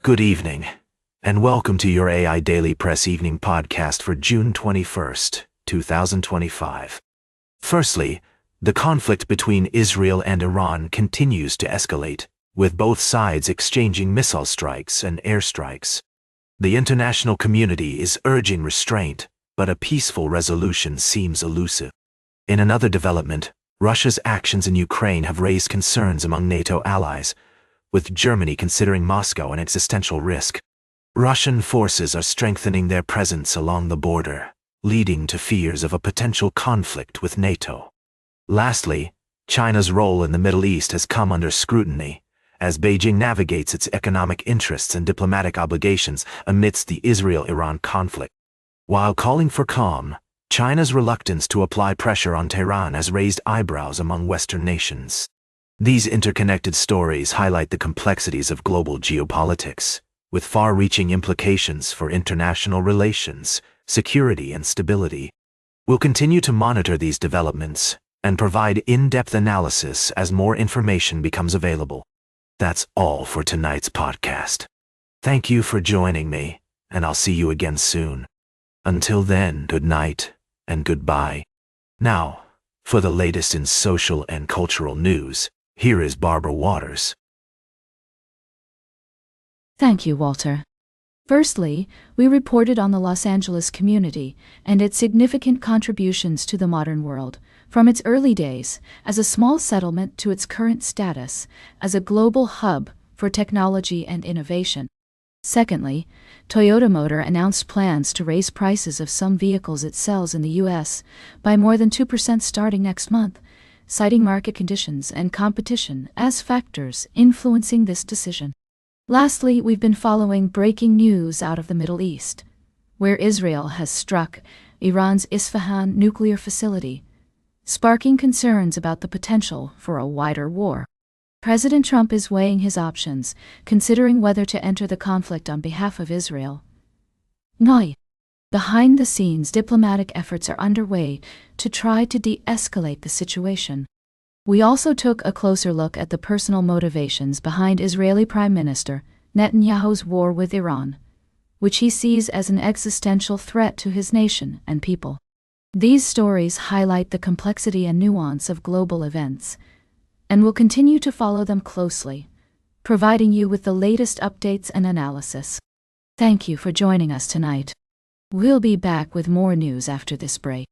Good evening, and welcome to your AIDailyPress evening podcast for June 21st, 2025. Firstly, the conflict between Israel and Iran continues to escalate, with both sides exchanging missile strikes and airstrikes. The international community is urging restraint, but a peaceful resolution seems elusive. In another development, Russia's actions in Ukraine have raised concerns among NATO allies, with Germany considering Moscow an existential risk. Russian forces are strengthening their presence along the border, leading to fears of a potential conflict with NATO. Lastly, China's role in the Middle East has come under scrutiny, as Beijing navigates its economic interests and diplomatic obligations amidst the Israel-Iran conflict. While calling for calm, China's reluctance to apply pressure on Tehran has raised eyebrows among Western nations. These interconnected stories highlight the complexities of global geopolitics, with far-reaching implications for international relations, security, and stability. We'll continue to monitor these developments and provide in-depth analysis as more information becomes available. That's all for tonight's podcast. Thank you for joining me, and I'll see you again soon. Until then, good night and goodbye. Now, for the latest in social and cultural news, here is Barbara Waters. Thank you, Walter. Firstly, we reported on the Los Angeles community and its significant contributions to the modern world, from its early days as a small settlement to its current status as a global hub for technology and innovation. Secondly, Toyota Motor announced plans to raise prices of some vehicles it sells in the U.S. by more than 2% starting next month, citing market conditions and competition as factors influencing this decision. Lastly, we've been following breaking news out of the Middle East, where Israel has struck Iran's Isfahan nuclear facility, sparking concerns about the potential for a wider war. President Trump is weighing his options, considering whether to enter the conflict on behalf of Israel. Behind the scenes, diplomatic efforts are underway to try to de-escalate the situation. We also took a closer look at the personal motivations behind Israeli Prime Minister Netanyahu's war with Iran, which he sees as an existential threat to his nation and people. These stories highlight the complexity and nuance of global events, and we'll continue to follow them closely, providing you with the latest updates and analysis. Thank you for joining us tonight. We'll be back with more news after this break.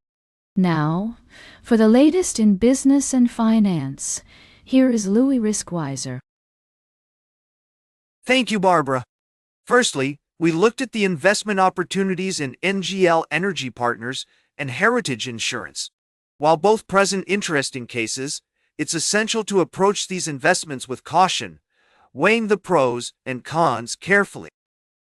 Now, for the latest in business and finance, here is Louis Riskweiser. Thank you, Barbara. Firstly, we looked at the investment opportunities in NGL Energy Partners and Heritage Insurance. While both present interesting cases, it's essential to approach these investments with caution, weighing the pros and cons carefully.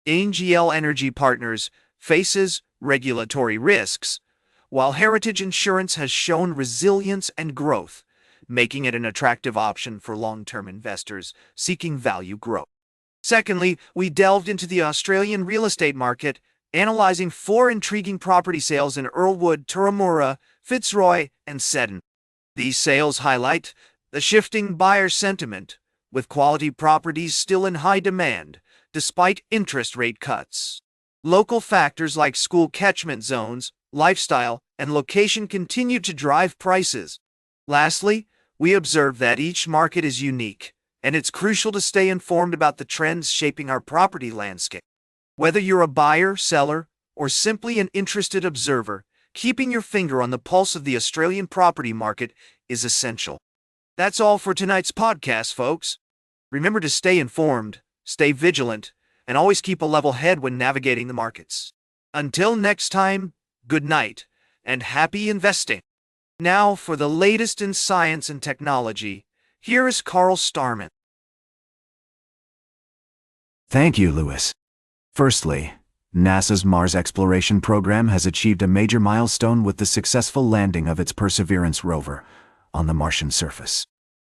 NGL Energy Partners faces regulatory risks, while Heritage Insurance has shown resilience and growth, making it an attractive option for long-term investors seeking value growth. Secondly, we delved into the Australian real estate market, analyzing 4 intriguing property sales in Earlwood, Turramurra, Fitzroy, and Seddon. These sales highlight the shifting buyer sentiment, with quality properties still in high demand, despite interest rate cuts. Local factors like school catchment zones, lifestyle, and location continue to drive prices. Lastly, we observe that each market is unique, and it's crucial to stay informed about the trends shaping our property landscape. Whether you're a buyer, seller, or simply an interested observer, keeping your finger on the pulse of the Australian property market is essential. That's all for tonight's podcast, folks. Remember to stay informed, stay vigilant, and always keep a level head when navigating the markets. Until next time, good night, and happy investing. Now for the latest in science and technology, here is Carl Starman. Thank you, Louis. Firstly, NASA's Mars exploration program has achieved a major milestone with the successful landing of its Perseverance rover on the Martian surface.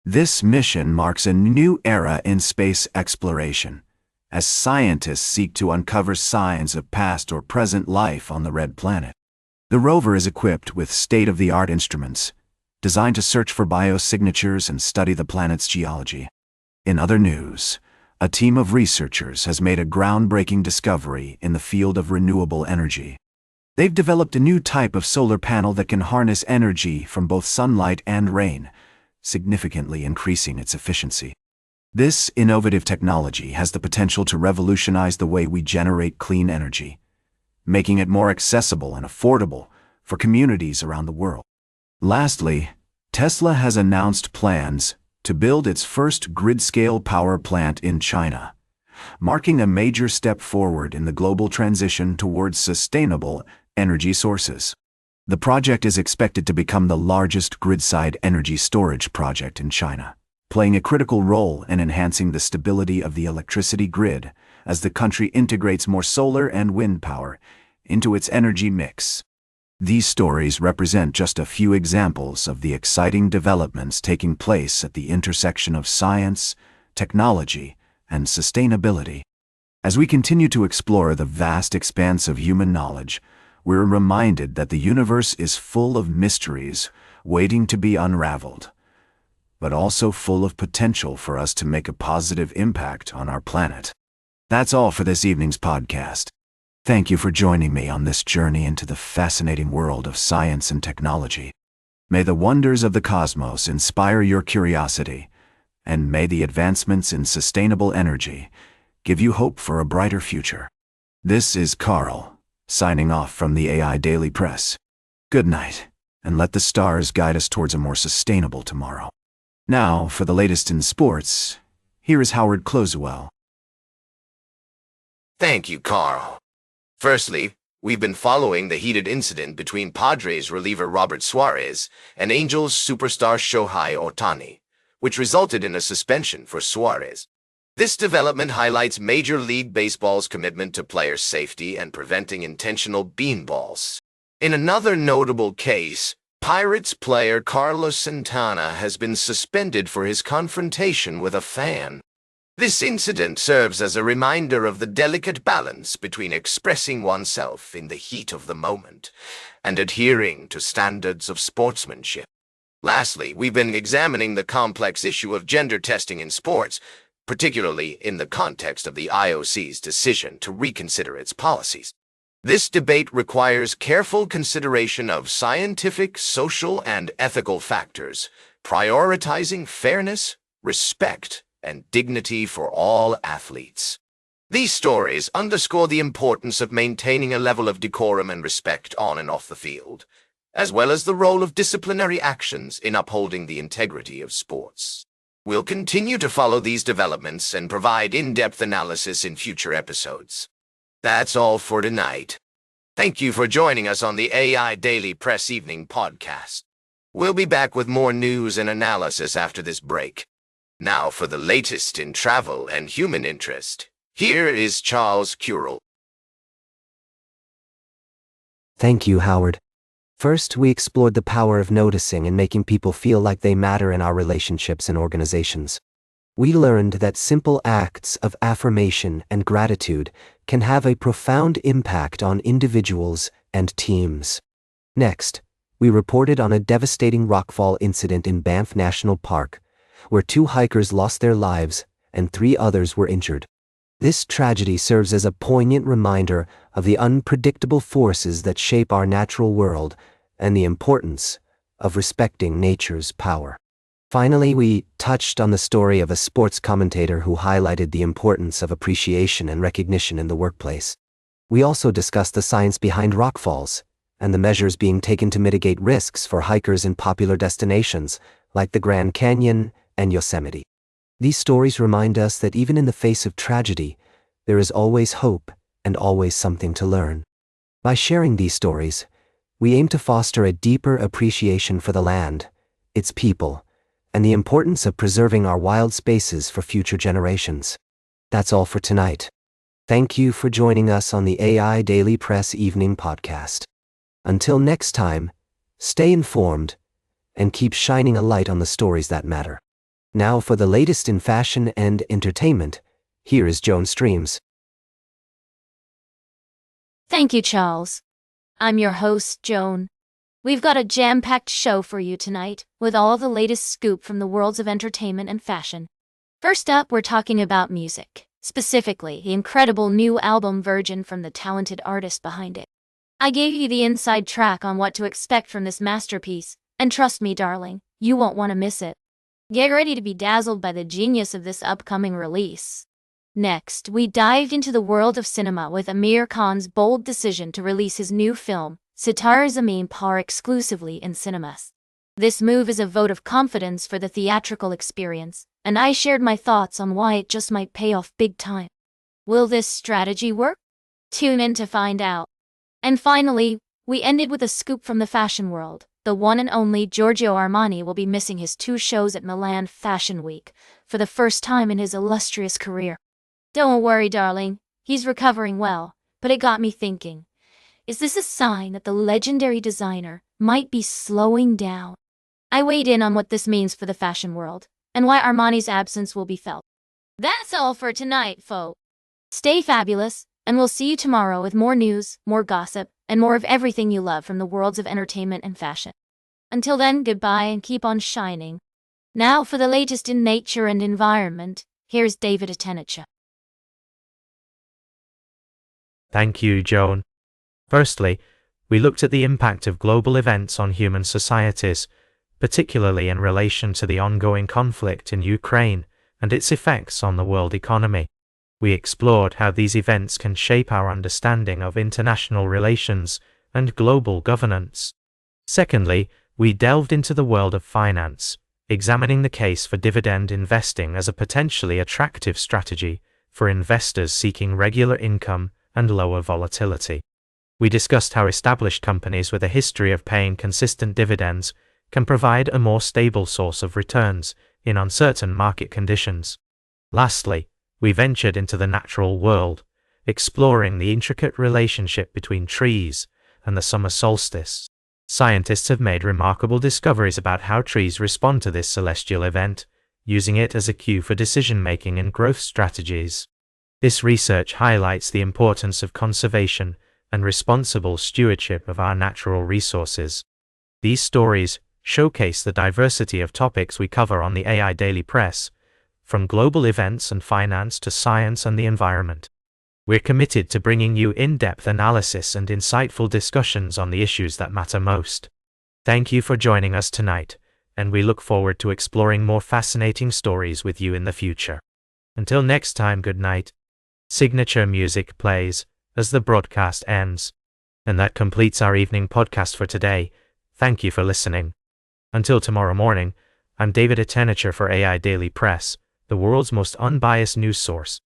This mission marks a new era in space exploration, as scientists seek to uncover signs of past or present life on the red planet. The rover is equipped with state-of-the-art instruments, designed to search for biosignatures and study the planet's geology. In other news, a team of researchers has made a groundbreaking discovery in the field of renewable energy. They've developed a new type of solar panel that can harness energy from both sunlight and rain, significantly increasing its efficiency. This innovative technology has the potential to revolutionize the way we generate clean energy, making it more accessible and affordable for communities around the world. Lastly, Tesla has announced plans to build its first grid-scale power plant in China, marking a major step forward in the global transition towards sustainable energy sources. The project is expected to become the largest grid-side energy storage project in China, playing a critical role in enhancing the stability of the electricity grid as the country integrates more solar and wind power into its energy mix. These stories represent just a few examples of the exciting developments taking place at the intersection of science, technology, and sustainability. As we continue to explore the vast expanse of human knowledge, we're reminded that the universe is full of mysteries waiting to be unraveled, but also full of potential for us to make a positive impact on our planet. That's all for this evening's podcast. Thank you for joining me on this journey into the fascinating world of science and technology. May the wonders of the cosmos inspire your curiosity, and may the advancements in sustainable energy give you hope for a brighter future. This is Carl, signing off from the AIDailyPress. Good night, and let the stars guide us towards a more sustainable tomorrow. Now, for the latest in sports, here is Howard Closewell. Thank you, Carl. Firstly, we've been following the heated incident between Padres reliever Robert Suarez and Angels superstar Shohei Ohtani, which resulted in a suspension for Suarez. This development highlights Major League Baseball's commitment to player safety and preventing intentional beanballs. In another notable case, Pirates player Carlos Santana has been suspended for his confrontation with a fan. This incident serves as a reminder of the delicate balance between expressing oneself in the heat of the moment and adhering to standards of sportsmanship. Lastly, we've been examining the complex issue of gender testing in sports, particularly in the context of the IOC's decision to reconsider its policies. This debate requires careful consideration of scientific, social, and ethical factors, prioritizing fairness, respect, and dignity for all athletes. These stories underscore the importance of maintaining a level of decorum and respect on and off the field, as well as the role of disciplinary actions in upholding the integrity of sports. We'll continue to follow these developments and provide in-depth analysis in future episodes. That's all for tonight. Thank you for joining us on the AI Daily Press Evening Podcast. We'll be back with more news and analysis after this break. Now for the latest in travel and human interest, here is Charles Currell. Thank you, Howard. First, we explored the power of noticing and making people feel like they matter in our relationships and organizations. We learned that simple acts of affirmation and gratitude can have a profound impact on individuals and teams. Next, we reported on a devastating rockfall incident in Banff National Park, where 2 hikers lost their lives and 3 others were injured. This tragedy serves as a poignant reminder of the unpredictable forces that shape our natural world and the importance of respecting nature's power. Finally, we touched on the story of a sports commentator who highlighted the importance of appreciation and recognition in the workplace. We also discussed the science behind rockfalls and the measures being taken to mitigate risks for hikers in popular destinations like the Grand Canyon and Yosemite. These stories remind us that even in the face of tragedy, there is always hope and always something to learn. By sharing these stories, we aim to foster a deeper appreciation for the land, its people, and the importance of preserving our wild spaces for future generations. That's all for tonight. Thank you for joining us on the AI Daily Press Evening Podcast. Until next time, stay informed and keep shining a light on the stories that matter. Now for the latest in fashion and entertainment, here is Joan Streams. Thank you, Charles. I'm your host, Joan. We've got a jam-packed show for you tonight, with all the latest scoop from the worlds of entertainment and fashion. First up, we're talking about music, specifically the incredible new album Virgin from the talented artist behind it. I gave you the inside track on what to expect from this masterpiece, and trust me, darling, you won't want to miss it. Get ready to be dazzled by the genius of this upcoming release. Next, we dived into the world of cinema with Amir Khan's bold decision to release his new film, Sitar Zameen Par, exclusively in cinemas. This move is a vote of confidence for the theatrical experience, and I shared my thoughts on why it just might pay off big time. Will this strategy work? Tune in to find out. And finally, we ended with a scoop from the fashion world. The one and only Giorgio Armani will be missing his 2 shows at Milan Fashion Week for the first time in his illustrious career. Don't worry, darling, he's recovering well, but it got me thinking. Is this a sign that the legendary designer might be slowing down? I weighed in on what this means for the fashion world, and why Armani's absence will be felt. That's all for tonight, folks. Stay fabulous, and we'll see you tomorrow with more news, more gossip, and more of everything you love from the worlds of entertainment and fashion. Until then, goodbye and keep on shining. Now for the latest in nature and environment, here's David Attenacher. Thank you, Joan. Firstly, we looked at the impact of global events on human societies, particularly in relation to the ongoing conflict in Ukraine and its effects on the world economy. We explored how these events can shape our understanding of international relations and global governance. Secondly, we delved into the world of finance, examining the case for dividend investing as a potentially attractive strategy for investors seeking regular income and lower volatility. We discussed how established companies with a history of paying consistent dividends can provide a more stable source of returns in uncertain market conditions. Lastly, we ventured into the natural world, exploring the intricate relationship between trees and the summer solstice. Scientists have made remarkable discoveries about how trees respond to this celestial event, using it as a cue for decision-making and growth strategies. This research highlights the importance of conservation and responsible stewardship of our natural resources. These stories showcase the diversity of topics we cover on the AI Daily Press, from global events and finance to science and the environment. We're committed to bringing you in-depth analysis and insightful discussions on the issues that matter most. Thank you for joining us tonight, and we look forward to exploring more fascinating stories with you in the future. Until next time, good night. Signature music plays as the broadcast ends. And that completes our evening podcast for today. Thank you for listening. Until tomorrow morning, I'm David Attenacher for AI Daily Press, the world's most unbiased news source.